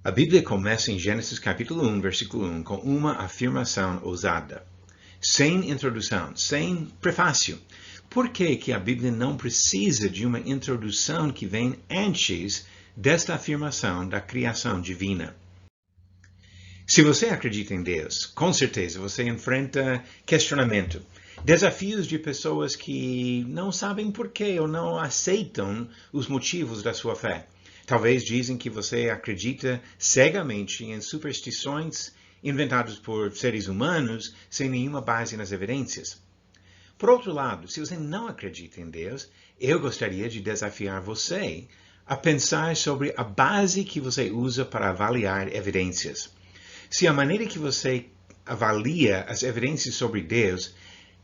A Bíblia começa em Gênesis capítulo 1, versículo 1, com uma afirmação ousada, sem introdução, sem prefácio. Por que a Bíblia não precisa de uma introdução que vem antes desta afirmação da criação divina? Se você acredita em Deus, com certeza você enfrenta questionamento, desafios de pessoas que não sabem por quê ou não aceitam os motivos da sua fé. Talvez dizem que você acredita cegamente em superstições inventadas por seres humanos sem nenhuma base nas evidências. Por outro lado, se você não acredita em Deus, eu gostaria de desafiar você a pensar sobre a base que você usa para avaliar evidências. Se a maneira que você avalia as evidências sobre Deus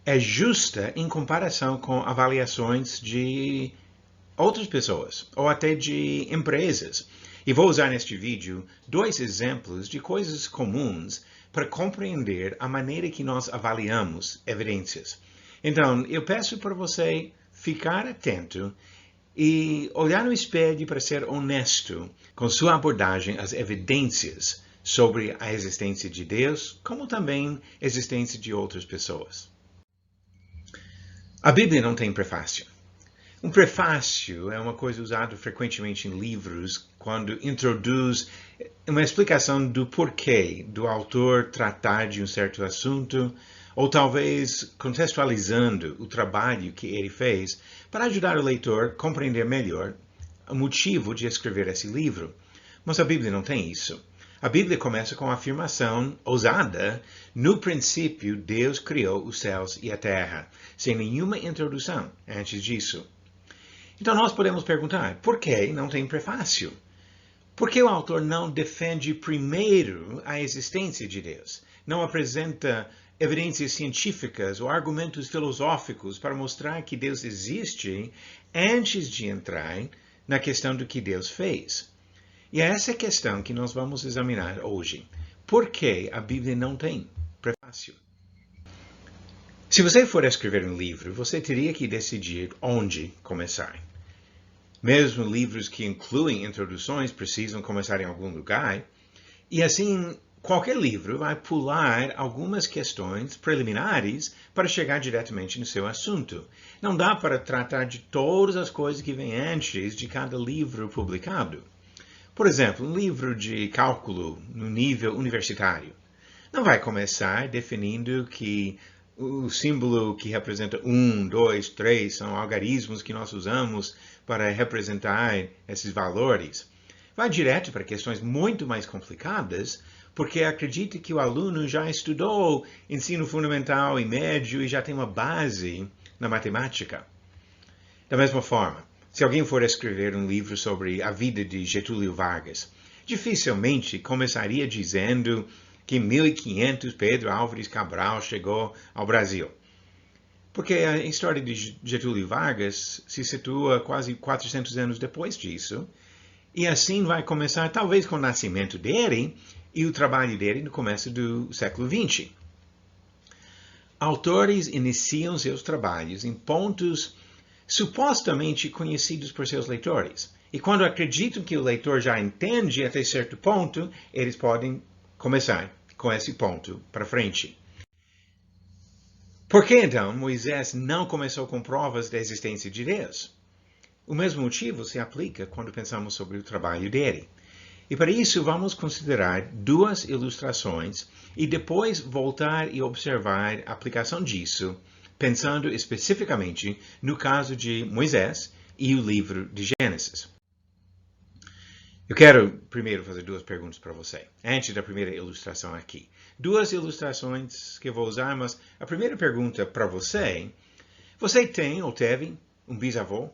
é justa em comparação com avaliações de outras pessoas, ou até de empresas. E vou usar neste vídeo 2 exemplos de coisas comuns para compreender a maneira que nós avaliamos evidências. Então, eu peço para você ficar atento e olhar no espelho para ser honesto com sua abordagem às evidências sobre a existência de Deus, como também a existência de outras pessoas. A Bíblia não tem prefácio. Um prefácio é uma coisa usada frequentemente em livros quando introduz uma explicação do porquê do autor tratar de um certo assunto, ou talvez contextualizando o trabalho que ele fez para ajudar o leitor a compreender melhor o motivo de escrever esse livro. Mas a Bíblia não tem isso. A Bíblia começa com a afirmação ousada: no princípio Deus criou os céus e a terra, sem nenhuma introdução antes disso. Então nós podemos perguntar, por que não tem prefácio? Por que o autor não defende primeiro a existência de Deus? Não apresenta evidências científicas ou argumentos filosóficos para mostrar que Deus existe antes de entrar na questão do que Deus fez? E é essa questão que nós vamos examinar hoje. Por que a Bíblia não tem prefácio? Se você for escrever um livro, você teria que decidir onde começar. Mesmo livros que incluem introduções precisam começar em algum lugar. E assim, qualquer livro vai pular algumas questões preliminares para chegar diretamente no seu assunto. Não dá para tratar de todas as coisas que vêm antes de cada livro publicado. Por exemplo, um livro de cálculo no nível universitário não vai começar definindo que o símbolo que representa 1, 2, 3 são algarismos que nós usamos para representar esses valores. Vai direto para questões muito mais complicadas, porque acredita que o aluno já estudou ensino fundamental e médio e já tem uma base na matemática. Da mesma forma, se alguém for escrever um livro sobre a vida de Getúlio Vargas, dificilmente começaria dizendo que em 1500 Pedro Álvares Cabral chegou ao Brasil. Porque a história de Getúlio Vargas se situa quase 400 anos depois disso, e assim vai começar talvez com o nascimento dele e o trabalho dele no começo do século XX. Autores iniciam seus trabalhos em pontos supostamente conhecidos por seus leitores. E quando acreditam que o leitor já entende até certo ponto, eles podem começar com esse ponto para frente. Por que então Moisés não começou com provas da existência de Deus? O mesmo motivo se aplica quando pensamos sobre o trabalho dele. E para isso vamos considerar 2 ilustrações e depois voltar e observar a aplicação disso, pensando especificamente no caso de Moisés e o livro de Gênesis. Eu quero primeiro fazer 2 perguntas para você, antes da primeira ilustração aqui. 2 ilustrações que eu vou usar, mas a primeira pergunta para você: você tem ou teve um bisavô?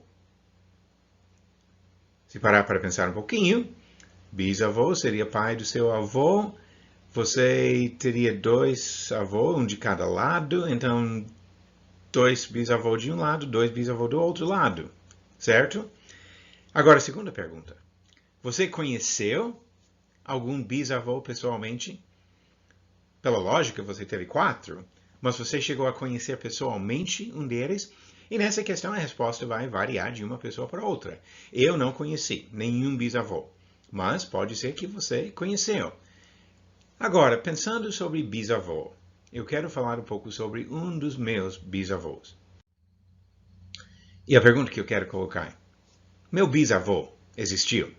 Se parar para pensar um pouquinho, bisavô seria pai do seu avô, você teria 2 avós, um de cada lado, então 2 bisavôs de um lado, 2 bisavôs do outro lado, certo? Agora, segunda pergunta. Você conheceu algum bisavô pessoalmente? Pela lógica, você teve 4, mas você chegou a conhecer pessoalmente um deles? E nessa questão a resposta vai variar de uma pessoa para outra. Eu não conheci nenhum bisavô. mas pode ser que você conheceu. Agora, pensando sobre bisavô, eu quero falar um pouco sobre um dos meus bisavôs. E a pergunta que eu quero colocar: meu bisavô existiu?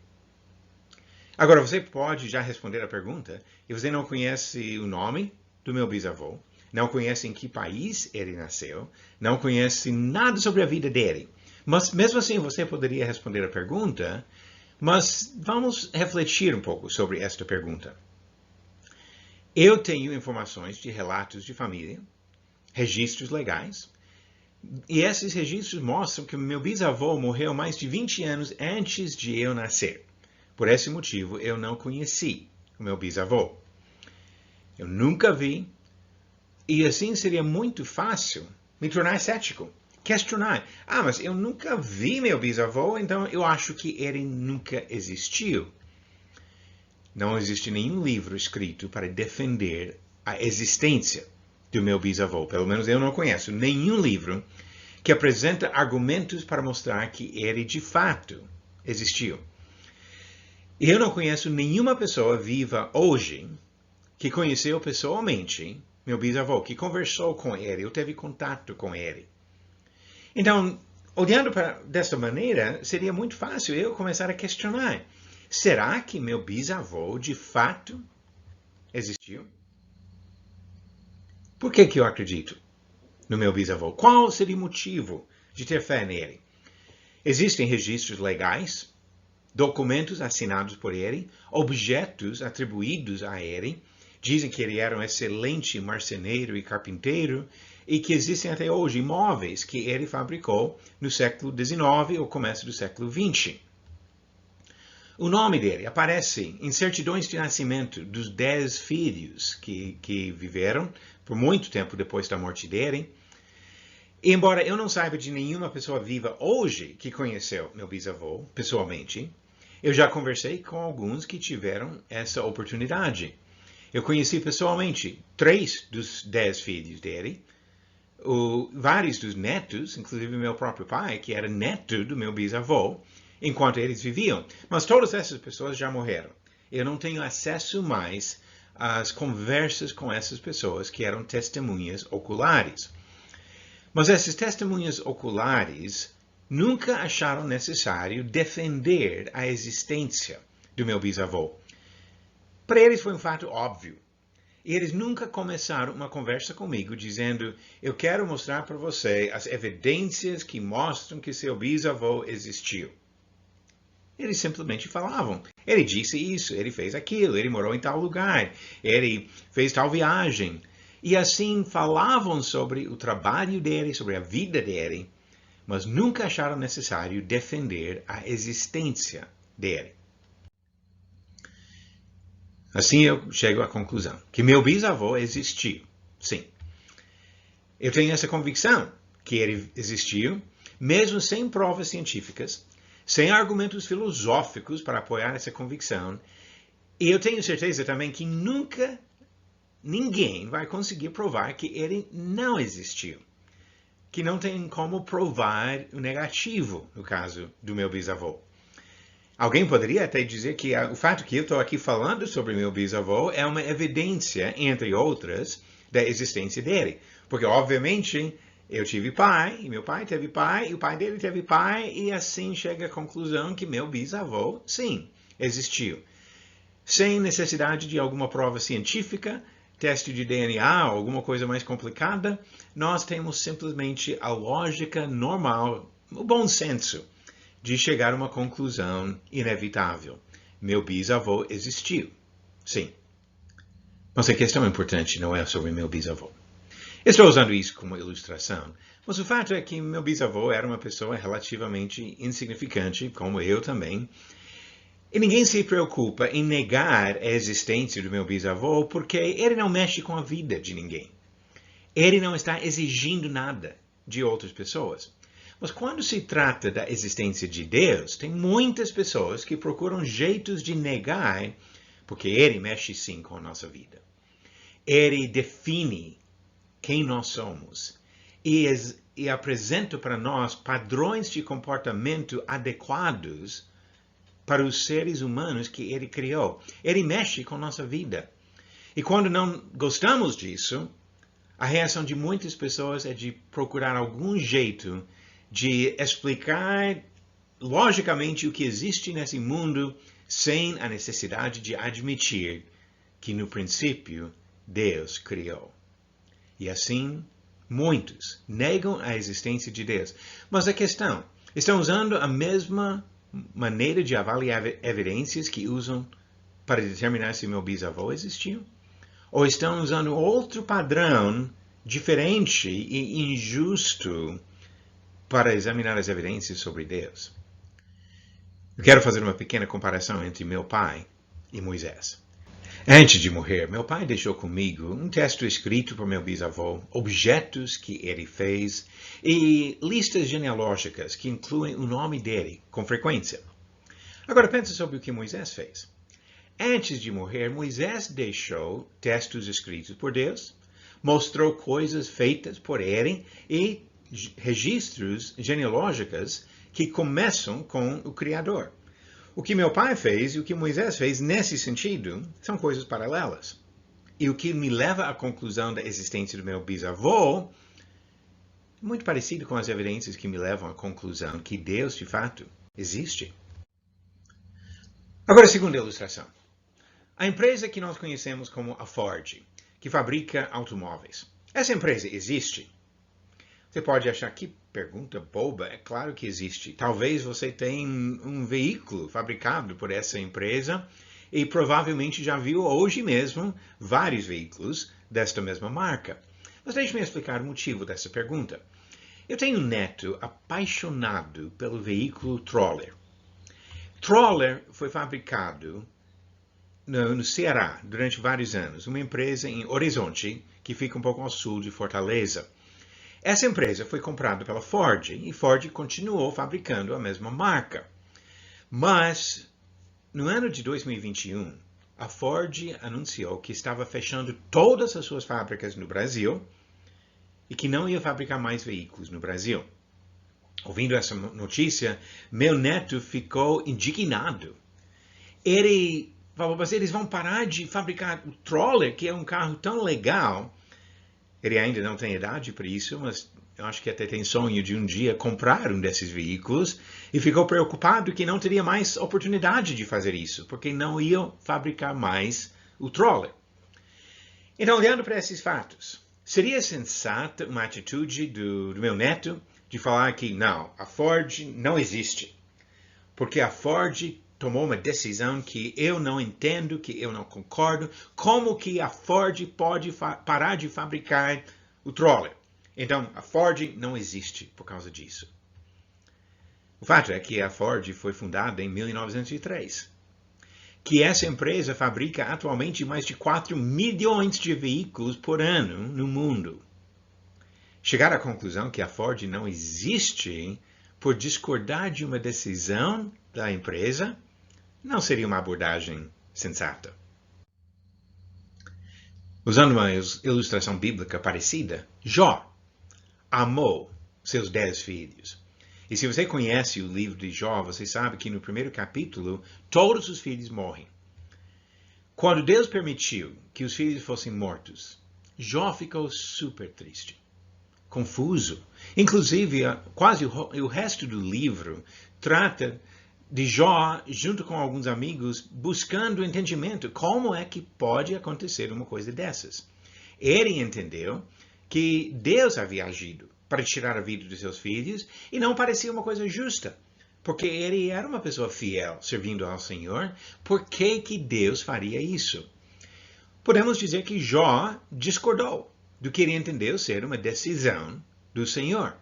Agora, você pode já responder a pergunta e você não conhece o nome do meu bisavô, não conhece em que país ele nasceu, não conhece nada sobre a vida dele. Mas mesmo assim você poderia responder a pergunta, mas vamos refletir um pouco sobre esta pergunta. Eu tenho informações de relatos de família, registros legais, e esses registros mostram que meu bisavô morreu mais de 20 anos antes de eu nascer. Por esse motivo, eu não conheci o meu bisavô. Eu nunca vi, e assim seria muito fácil me tornar cético, questionar. Mas eu nunca vi meu bisavô, então eu acho que ele nunca existiu. Não existe nenhum livro escrito para defender a existência do meu bisavô. Pelo menos eu não conheço nenhum livro que apresenta argumentos para mostrar que ele de fato existiu. E eu não conheço nenhuma pessoa viva hoje que conheceu pessoalmente meu bisavô, que conversou com ele, ou teve contato com ele. Então, olhando desta maneira, seria muito fácil eu começar a questionar. Será que meu bisavô de fato existiu? Por que eu acredito no meu bisavô? Qual seria o motivo de ter fé nele? Existem registros legais, documentos assinados por ele, objetos atribuídos a ele. Dizem que ele era um excelente marceneiro e carpinteiro e que existem até hoje imóveis que ele fabricou no século XIX ou começo do século XX. O nome dele aparece em certidões de nascimento dos 10 filhos que viveram por muito tempo depois da morte dele. E, embora eu não saiba de nenhuma pessoa viva hoje que conheceu meu bisavô pessoalmente, eu já conversei com alguns que tiveram essa oportunidade. Eu conheci pessoalmente 3 dos 10 filhos dele, vários dos netos, inclusive meu próprio pai, que era neto do meu bisavô, enquanto eles viviam. Mas todas essas pessoas já morreram. Eu não tenho acesso mais às conversas com essas pessoas que eram testemunhas oculares. Mas essas testemunhas oculares nunca acharam necessário defender a existência do meu bisavô. Para eles foi um fato óbvio. E eles nunca começaram uma conversa comigo dizendo: eu quero mostrar para você as evidências que mostram que seu bisavô existiu. Eles simplesmente falavam. Ele disse isso, ele fez aquilo, ele morou em tal lugar, ele fez tal viagem. E assim falavam sobre o trabalho dele, sobre a vida dele, mas nunca acharam necessário defender a existência dele. Assim eu chego à conclusão que meu bisavô existiu, sim. Eu tenho essa convicção que ele existiu, mesmo sem provas científicas, sem argumentos filosóficos para apoiar essa convicção. E eu tenho certeza também que nunca ninguém vai conseguir provar que ele não existiu. Que não tem como provar o negativo no caso do meu bisavô. Alguém poderia até dizer que o fato que eu estou aqui falando sobre meu bisavô é uma evidência, entre outras, da existência dele. Porque, obviamente, eu tive pai, e meu pai teve pai, e o pai dele teve pai, e assim chega à conclusão que meu bisavô, sim, existiu. Sem necessidade de alguma prova científica, teste de DNA, alguma coisa mais complicada, nós temos simplesmente a lógica normal, o bom senso, de chegar a uma conclusão inevitável. Meu bisavô existiu. Sim. Mas a questão importante não é sobre meu bisavô. Estou usando isso como ilustração, mas o fato é que meu bisavô era uma pessoa relativamente insignificante, como eu também, e ninguém se preocupa em negar a existência do meu bisavô porque ele não mexe com a vida de ninguém. Ele não está exigindo nada de outras pessoas. Mas quando se trata da existência de Deus, tem muitas pessoas que procuram jeitos de negar, porque ele mexe sim com a nossa vida. Ele define quem nós somos e apresenta para nós padrões de comportamento adequados para os seres humanos que ele criou. Ele mexe com nossa vida. E quando não gostamos disso, a reação de muitas pessoas é de procurar algum jeito de explicar logicamente o que existe nesse mundo sem a necessidade de admitir que no princípio Deus criou. E assim, muitos negam a existência de Deus. Mas a questão, estão usando a mesma maneira de avaliar evidências que usam para determinar se meu bisavô existiu? Ou estão usando outro padrão diferente e injusto para examinar as evidências sobre Deus? Eu quero fazer uma pequena comparação entre meu pai e Moisés. Antes de morrer, meu pai deixou comigo um texto escrito por meu bisavô, objetos que ele fez e listas genealógicas que incluem o nome dele com frequência. Agora pense sobre o que Moisés fez. Antes de morrer, Moisés deixou textos escritos por Deus, mostrou coisas feitas por ele e registros genealógicos que começam com o Criador. O que meu pai fez e o que Moisés fez nesse sentido são coisas paralelas. E o que me leva à conclusão da existência do meu bisavô é muito parecido com as evidências que me levam à conclusão que Deus, de fato, existe. Agora, a segunda ilustração. A empresa que nós conhecemos como a Ford, que fabrica automóveis. Essa empresa existe? Você pode achar que pergunta boba, é claro que existe. Talvez você tenha um veículo fabricado por essa empresa e provavelmente já viu hoje mesmo vários veículos desta mesma marca. Mas deixe-me explicar o motivo dessa pergunta. Eu tenho um neto apaixonado pelo veículo Troller. Troller foi fabricado no Ceará durante vários anos, uma empresa em Horizonte, que fica um pouco ao sul de Fortaleza. Essa empresa foi comprada pela Ford e Ford continuou fabricando a mesma marca. Mas, no ano de 2021, a Ford anunciou que estava fechando todas as suas fábricas no Brasil e que não ia fabricar mais veículos no Brasil. Ouvindo essa notícia, meu neto ficou indignado. Ele falou, mas eles vão parar de fabricar o Troller, que é um carro tão legal. Ele ainda não tem idade para isso, mas eu acho que até tem sonho de um dia comprar um desses veículos e ficou preocupado que não teria mais oportunidade de fazer isso, porque não iam fabricar mais o Troller. Então, olhando para esses fatos, seria sensata uma atitude do meu neto de falar que não, a Ford não existe, porque a Ford tomou uma decisão que eu não entendo, que eu não concordo. Como que a Ford pode parar de fabricar o Troller? Então, a Ford não existe por causa disso. O fato é que a Ford foi fundada em 1903. Que essa empresa fabrica atualmente mais de 4 milhões de veículos por ano no mundo. Chegar à conclusão que a Ford não existe por discordar de uma decisão da empresa não seria uma abordagem sensata. Usando uma ilustração bíblica parecida, Jó amou seus 10 filhos. E se você conhece o livro de Jó, você sabe que no primeiro capítulo, todos os filhos morrem. Quando Deus permitiu que os filhos fossem mortos, Jó ficou super triste, confuso. Inclusive, quase o resto do livro trata de Jó, junto com alguns amigos, buscando entendimento. Como é que pode acontecer uma coisa dessas? Ele entendeu que Deus havia agido para tirar a vida dos seus filhos e não parecia uma coisa justa. Porque ele era uma pessoa fiel, servindo ao Senhor. Por que Deus faria isso? Podemos dizer que Jó discordou do que ele entendeu ser uma decisão do Senhor.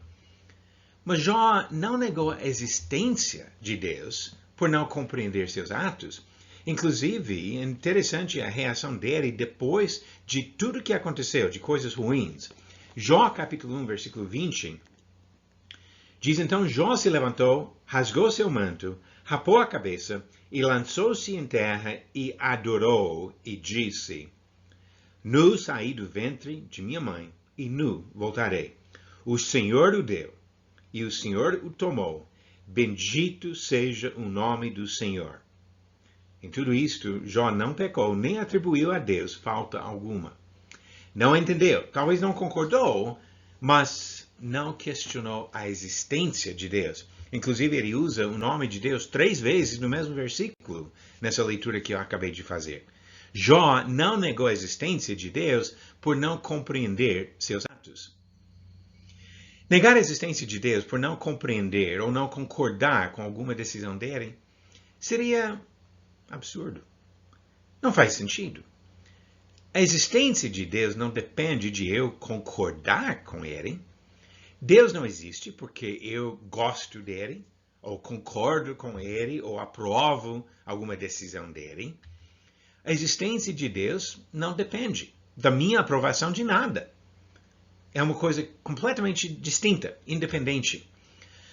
Mas Jó não negou a existência de Deus por não compreender seus atos. Inclusive, é interessante a reação dele depois de tudo que aconteceu, de coisas ruins. Jó, capítulo 1, versículo 20, diz, então Jó se levantou, rasgou seu manto, rapou a cabeça e lançou-se em terra e adorou e disse, nu saí do ventre de minha mãe e nu voltarei. O Senhor o deu e o Senhor o tomou. Bendito seja o nome do Senhor. Em tudo isto, Jó não pecou, nem atribuiu a Deus falta alguma. Não entendeu, talvez não concordou, mas não questionou a existência de Deus. Inclusive, ele usa o nome de Deus 3 vezes no mesmo versículo, nessa leitura que eu acabei de fazer. Jó não negou a existência de Deus por não compreender seus atos. Negar a existência de Deus por não compreender ou não concordar com alguma decisão dele seria absurdo. Não faz sentido. A existência de Deus não depende de eu concordar com ele. Deus não existe porque eu gosto dele, ou concordo com ele, ou aprovo alguma decisão dele. A existência de Deus não depende da minha aprovação de nada. É uma coisa completamente distinta, independente.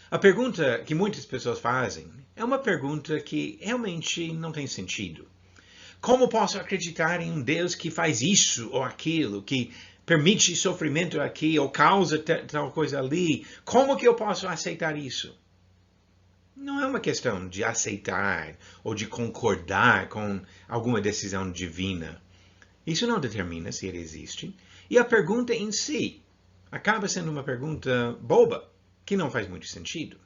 A pergunta que muitas pessoas fazem é uma pergunta que realmente não tem sentido. Como posso acreditar em um Deus que faz isso ou aquilo, que permite sofrimento aqui ou causa tal coisa ali? Como que eu posso aceitar isso? Não é uma questão de aceitar ou de concordar com alguma decisão divina. Isso não determina se ele existe. E a pergunta em si acaba sendo uma pergunta boba, que não faz muito sentido.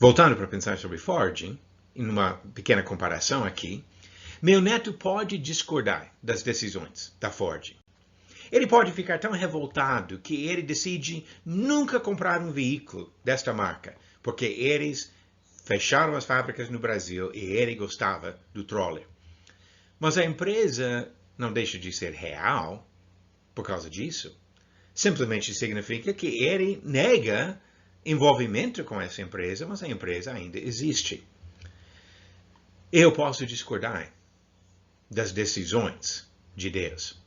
Voltando para pensar sobre Ford, em uma pequena comparação aqui, meu neto pode discordar das decisões da Ford. Ele pode ficar tão revoltado que ele decide nunca comprar um veículo desta marca, porque eles fecharam as fábricas no Brasil e ele gostava do Troller. Mas a empresa não deixa de ser real por causa disso. Simplesmente significa que ele nega envolvimento com essa empresa, mas a empresa ainda existe. Eu posso discordar das decisões de Deus.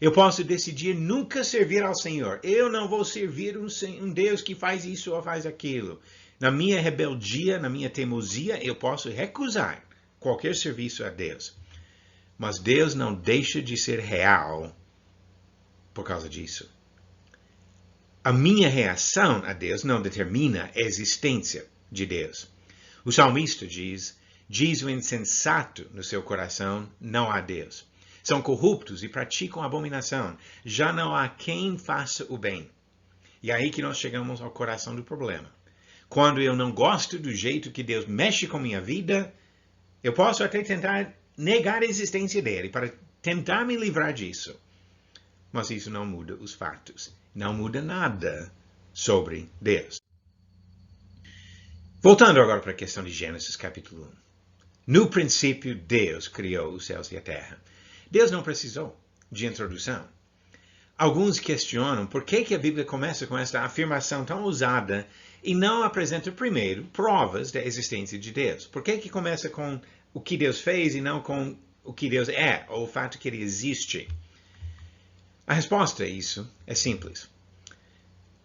Eu posso decidir nunca servir ao Senhor. Eu não vou servir um Deus que faz isso ou faz aquilo. Na minha rebeldia, na minha teimosia, eu posso recusar qualquer serviço a Deus. Mas Deus não deixa de ser real por causa disso. A minha reação a Deus não determina a existência de Deus. O salmista diz o insensato no seu coração, não há Deus. São corruptos e praticam abominação. Já não há quem faça o bem. E é aí que nós chegamos ao coração do problema. Quando eu não gosto do jeito que Deus mexe com minha vida, eu posso até tentar negar a existência dele para tentar me livrar disso. Mas isso não muda os fatos. Não muda nada sobre Deus. Voltando agora para a questão de Gênesis capítulo 1. No princípio, Deus criou os céus e a terra. Deus não precisou de introdução. Alguns questionam por que a Bíblia começa com esta afirmação tão ousada e não apresenta primeiro provas da existência de Deus. Por que começa com o que Deus fez e não com o que Deus é, ou o fato que ele existe? A resposta a isso é simples.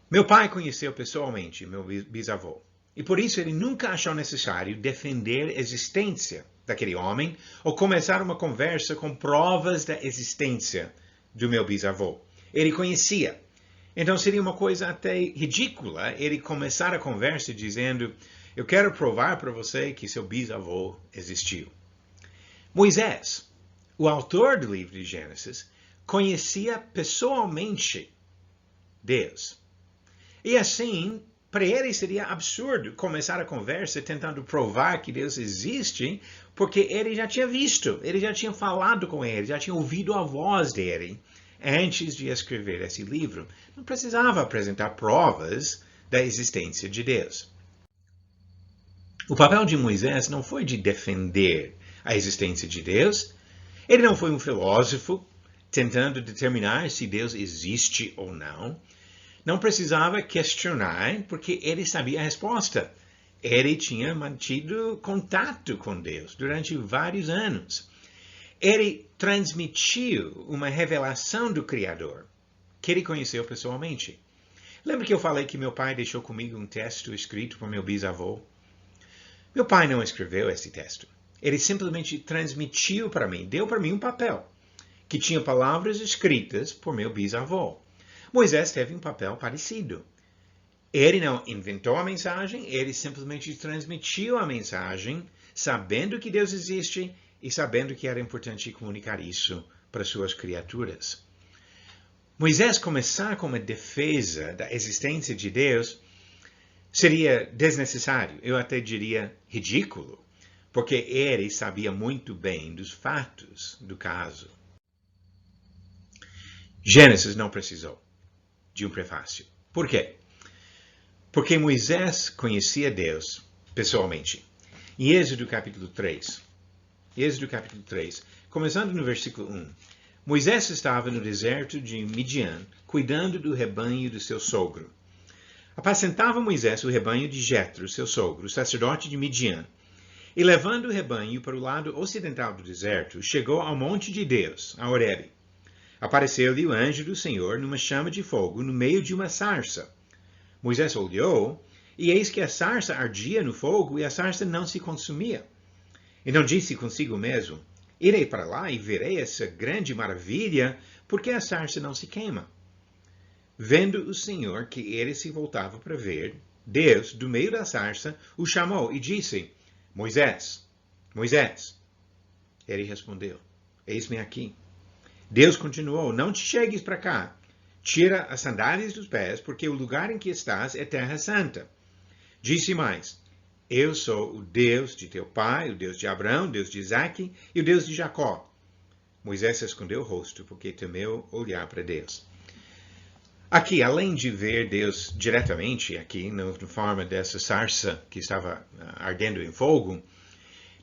Meu pai conheceu pessoalmente meu bisavô, e por isso ele nunca achou necessário defender a existência daquele homem ou começar uma conversa com provas da existência do meu bisavô. Ele conhecia. Então seria uma coisa até ridícula ele começar a conversa dizendo: eu quero provar para você que seu bisavô existiu. Moisés, o autor do livro de Gênesis, conhecia pessoalmente Deus. E assim, para ele seria absurdo começar a conversa tentando provar que Deus existe, porque ele já tinha visto, ele já tinha falado com ele, já tinha ouvido a voz dele antes de escrever esse livro. Não precisava apresentar provas da existência de Deus. O papel de Moisés não foi de defender a existência de Deus. Ele não foi um filósofo tentando determinar se Deus existe ou não. Não precisava questionar, porque ele sabia a resposta. Ele tinha mantido contato com Deus durante vários anos. Ele transmitiu uma revelação do Criador, que ele conheceu pessoalmente. Lembra que eu falei que meu pai deixou comigo um texto escrito por meu bisavô? Meu pai não escreveu esse texto. Ele simplesmente transmitiu para mim, deu para mim um papel, que tinha palavras escritas por meu bisavô. Moisés teve um papel parecido. Ele não inventou a mensagem, ele simplesmente transmitiu a mensagem, sabendo que Deus existe e sabendo que era importante comunicar isso para suas criaturas. Moisés começar com uma defesa da existência de Deus seria desnecessário, eu até diria ridículo, porque ele sabia muito bem dos fatos do caso. Gênesis não precisou de um prefácio. Por quê? Porque Moisés conhecia Deus pessoalmente. Em Êxodo capítulo 3, começando no versículo 1, Moisés estava no deserto de Midian, cuidando do rebanho do seu sogro. Apacentava Moisés o rebanho de Jetro, seu sogro, sacerdote de Midian, e levando o rebanho para o lado ocidental do deserto, chegou ao monte de Deus, a Horebe. Apareceu-lhe o anjo do Senhor numa chama de fogo no meio de uma sarça. Moisés olhou, e eis que a sarça ardia no fogo, e a sarça não se consumia. E não disse consigo mesmo: irei para lá e verei essa grande maravilha, porque a sarça não se queima. Vendo o Senhor que ele se voltava para ver, Deus, do meio da sarça, o chamou e disse: Moisés, Moisés. Ele respondeu: eis-me aqui. Deus continuou: não te chegues para cá. Tira as sandálias dos pés, porque o lugar em que estás é terra santa. Disse mais: eu sou o Deus de teu pai, o Deus de Abraão, o Deus de Isaque e o Deus de Jacó. Moisés escondeu o rosto, porque temeu olhar para Deus. Aqui, além de ver Deus diretamente, aqui, na forma dessa sarça que estava ardendo em fogo,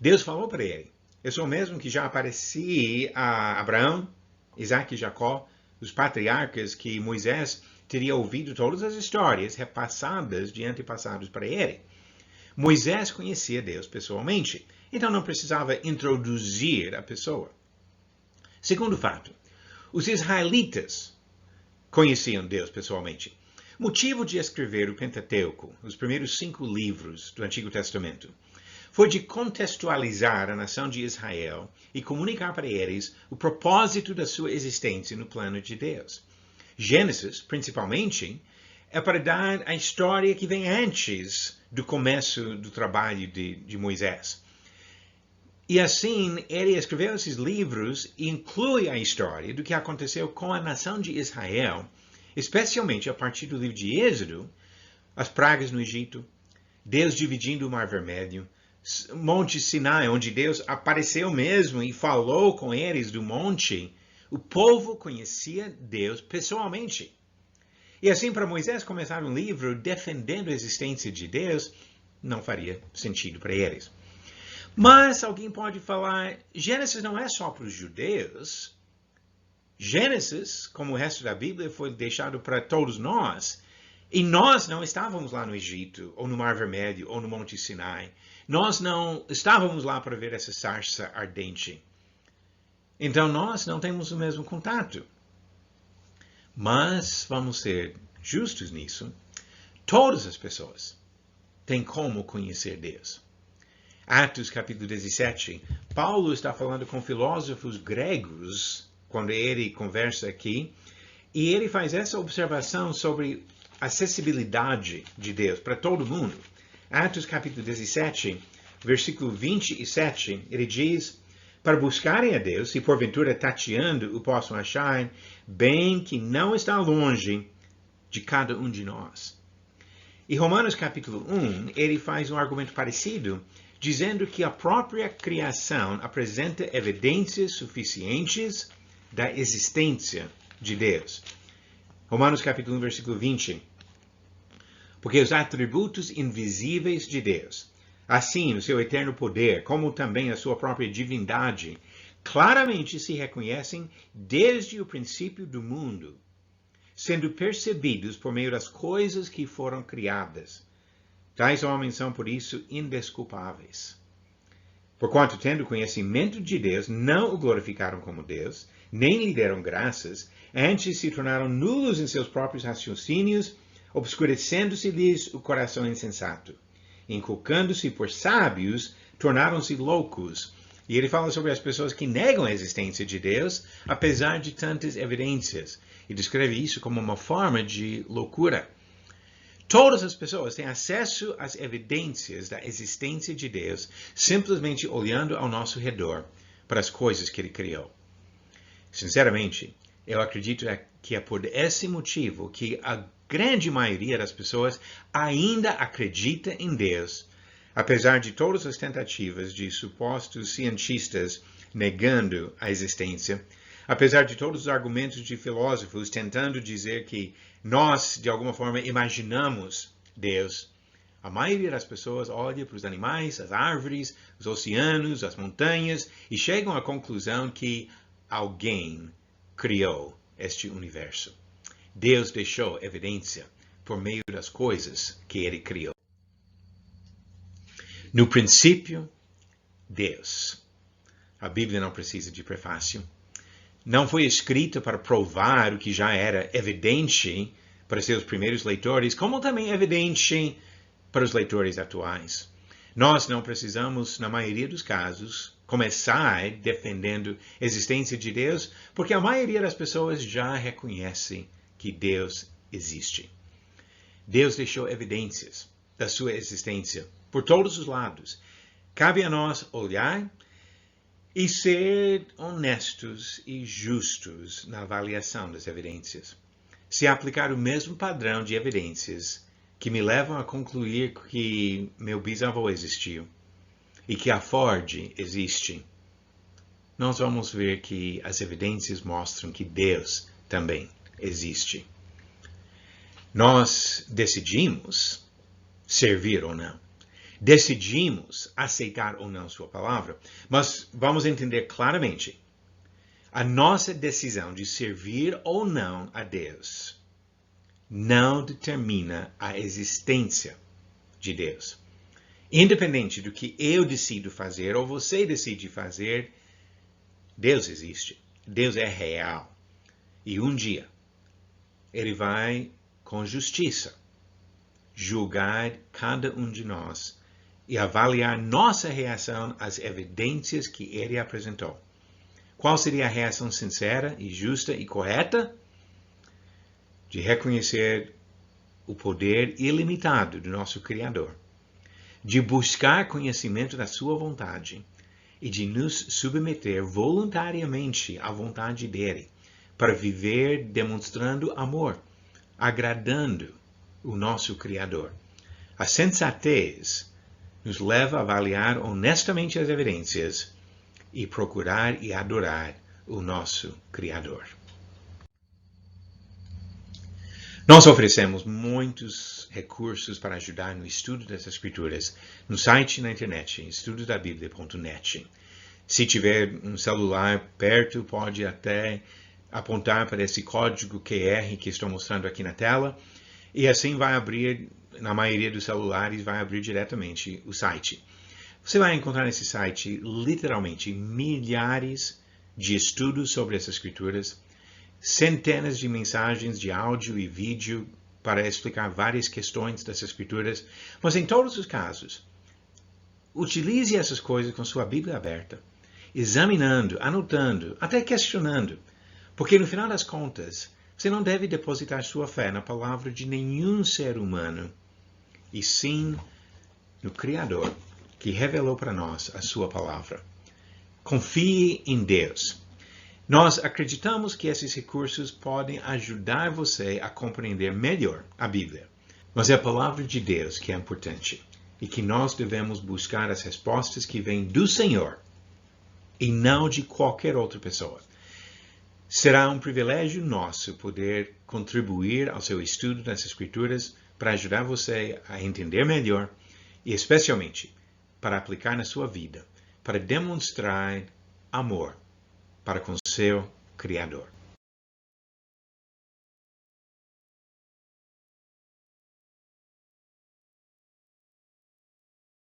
Deus falou para ele: eu sou o mesmo que já apareci a Abraão, Isaque e Jacó, os patriarcas que Moisés teria ouvido todas as histórias repassadas de antepassados para ele. Moisés conhecia Deus pessoalmente, então não precisava introduzir a pessoa. Segundo fato, os israelitas conheciam Deus pessoalmente. Motivo de escrever o Pentateuco, os primeiros 5 livros do Antigo Testamento, foi de contextualizar a nação de Israel e comunicar para eles o propósito da sua existência no plano de Deus. Gênesis, principalmente, é para dar a história que vem antes do começo do trabalho de Moisés. E assim, ele escreveu esses livros e inclui a história do que aconteceu com a nação de Israel, especialmente a partir do livro de Êxodo, as pragas no Egito, Deus dividindo o Mar Vermelho, Monte Sinai, onde Deus apareceu mesmo e falou com eles do monte. O povo conhecia Deus pessoalmente. E assim, para Moisés começar um livro defendendo a existência de Deus, não faria sentido para eles. Mas alguém pode falar: Gênesis não é só para os judeus. Gênesis, como o resto da Bíblia, foi deixado para todos nós. E nós não estávamos lá no Egito, ou no Mar Vermelho, ou no Monte Sinai. Nós não estávamos lá para ver essa sarça ardente. Então nós não temos o mesmo contato. Mas, vamos ser justos nisso, todas as pessoas têm como conhecer Deus. Atos capítulo 17, Paulo está falando com filósofos gregos, quando ele conversa aqui, e ele faz essa observação sobre a acessibilidade de Deus para todo mundo. Atos capítulo 17, versículo 27, ele diz: para buscarem a Deus, se porventura tateando o possam achar, bem que não está longe de cada um de nós. E Romanos capítulo 1, ele faz um argumento parecido, dizendo que a própria criação apresenta evidências suficientes da existência de Deus. Romanos capítulo 1, versículo 20. Porque os atributos invisíveis de Deus, assim o seu eterno poder, como também a sua própria divindade, claramente se reconhecem desde o princípio do mundo, sendo percebidos por meio das coisas que foram criadas. Tais homens são, por isso, indesculpáveis. Porquanto, tendo conhecimento de Deus, não o glorificaram como Deus, nem lhe deram graças, antes se tornaram nulos em seus próprios raciocínios, obscurecendo-se-lhes o coração insensato. Inculcando-se por sábios, tornaram-se loucos. E ele fala sobre as pessoas que negam a existência de Deus, apesar de tantas evidências. E descreve isso como uma forma de loucura. Todas as pessoas têm acesso às evidências da existência de Deus simplesmente olhando ao nosso redor para as coisas que Ele criou. Sinceramente, eu acredito que é por esse motivo que a grande maioria das pessoas ainda acredita em Deus, apesar de todas as tentativas de supostos cientistas negando a existência, apesar de todos os argumentos de filósofos tentando dizer que nós, de alguma forma, imaginamos Deus. A maioria das pessoas olha para os animais, as árvores, os oceanos, as montanhas e chegam à conclusão que alguém criou este universo. Deus deixou evidência por meio das coisas que Ele criou. No princípio, Deus. A Bíblia não precisa de prefácio. Não foi escrita para provar o que já era evidente para seus primeiros leitores, como também evidente para os leitores atuais. Nós não precisamos, na maioria dos casos, começar defendendo a existência de Deus, porque a maioria das pessoas já reconhece que Deus existe. Deus deixou evidências da sua existência por todos os lados. Cabe a nós olhar e ser honestos e justos na avaliação das evidências. Se aplicar o mesmo padrão de evidências que me levam a concluir que meu bisavô existiu e que a Ford existe, nós vamos ver que as evidências mostram que Deus também existe. Nós decidimos servir ou não. Decidimos aceitar ou não sua palavra, mas vamos entender claramente, a nossa decisão de servir ou não a Deus não determina a existência de Deus. Independente do que eu decido fazer ou você decide fazer, Deus existe. Deus é real. E um dia, Ele vai, com justiça, julgar cada um de nós e avaliar nossa reação às evidências que Ele apresentou. Qual seria a reação sincera e justa e correta? De reconhecer o poder ilimitado do nosso Criador, de buscar conhecimento da sua vontade e de nos submeter voluntariamente à vontade dele, para viver demonstrando amor, agradando o nosso Criador. A sensatez nos leva a avaliar honestamente as evidências e procurar e adorar o nosso Criador. Nós oferecemos muitos recursos para ajudar no estudo das Escrituras no site e na internet, estudodabiblia.net. Se tiver um celular perto, pode até apontar para esse código QR que estou mostrando aqui na tela, e assim vai abrir, na maioria dos celulares, vai abrir diretamente o site. Você vai encontrar nesse site, literalmente, milhares de estudos sobre essas Escrituras, centenas de mensagens de áudio e vídeo para explicar várias questões dessas Escrituras, mas em todos os casos, utilize essas coisas com sua Bíblia aberta, examinando, anotando, até questionando, porque no final das contas, você não deve depositar sua fé na palavra de nenhum ser humano, e sim no Criador, que revelou para nós a sua palavra. Confie em Deus. Nós acreditamos que esses recursos podem ajudar você a compreender melhor a Bíblia. Mas é a palavra de Deus que é importante e que nós devemos buscar as respostas que vêm do Senhor e não de qualquer outra pessoa. Será um privilégio nosso poder contribuir ao seu estudo das Escrituras para ajudar você a entender melhor e, especialmente, para aplicar na sua vida, para demonstrar amor para com seu Criador.